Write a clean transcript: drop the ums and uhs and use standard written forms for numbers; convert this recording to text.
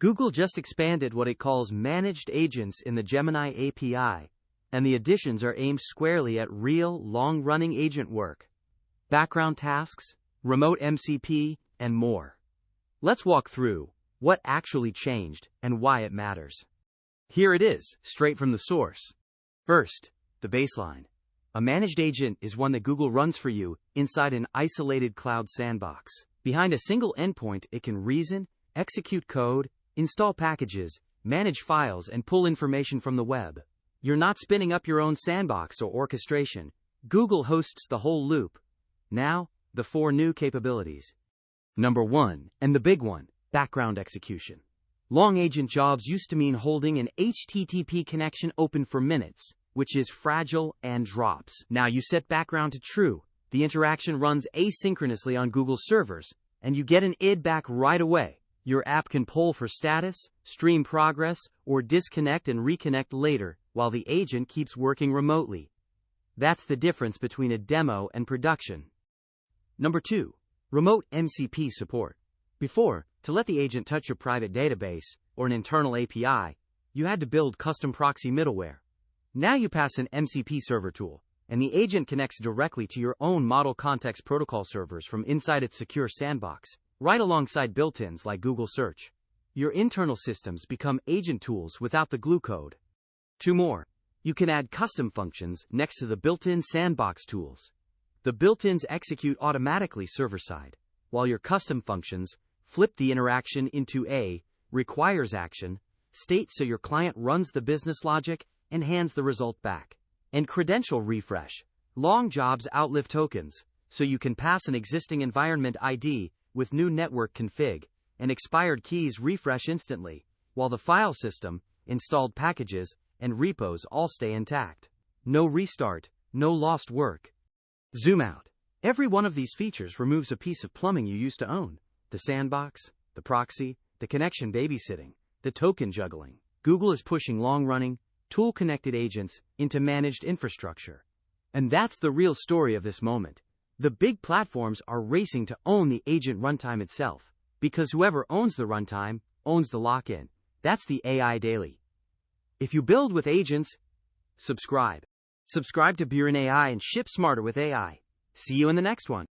Google just expanded what it calls managed agents in the Gemini API, and the additions are aimed squarely at real, long-running agent work, background tasks, remote MCP, and more. Let's walk through what actually changed and why it matters. Here it is, straight from the source. First, the baseline. A managed agent is one that Google runs for you inside an isolated cloud sandbox. Behind a single endpoint, it can reason, execute code, install packages, manage files, and pull information from the web. You're not spinning up your own sandbox or orchestration. Google hosts the whole loop. Now, the 4 new capabilities. Number 1, and the big one, background execution. Long agent jobs used to mean holding an HTTP connection open for minutes, which is fragile and drops. Now you set background to true. The interaction runs asynchronously on Google servers, and you get an ID back right away. Your app can poll for status, stream progress, or disconnect and reconnect later, while the agent keeps working remotely. That's the difference between a demo and production. Number 2, remote MCP support. Before, to let the agent touch your private database or an internal API, you had to build custom proxy middleware. Now you pass an MCP server tool, and the agent connects directly to your own Model Context Protocol servers from inside its secure sandbox, right alongside built-ins like Google Search. Your internal systems become agent tools without the glue code. 2 more. You can add custom functions next to the built-in sandbox tools. The built-ins execute automatically server-side, while your custom functions flip the interaction into a requires action state so your client runs the business logic and hands the result back. And credential refresh. Long jobs outlive tokens, so you can pass an existing environment ID with new network config, and expired keys refresh instantly, while the file system, installed packages, and repos all stay intact. No restart, no lost work. Zoom out. Every one of these features removes a piece of plumbing you used to own. The sandbox, the proxy, the connection babysitting, the token juggling. Google is pushing long-running, tool-connected agents into managed infrastructure. And that's the real story of this moment. The big platforms are racing to own the agent runtime itself, because whoever owns the runtime owns the lock-in. That's the AI Daily. If you build with agents, subscribe. Subscribe to BirenAI and ship smarter with AI. See you in the next one.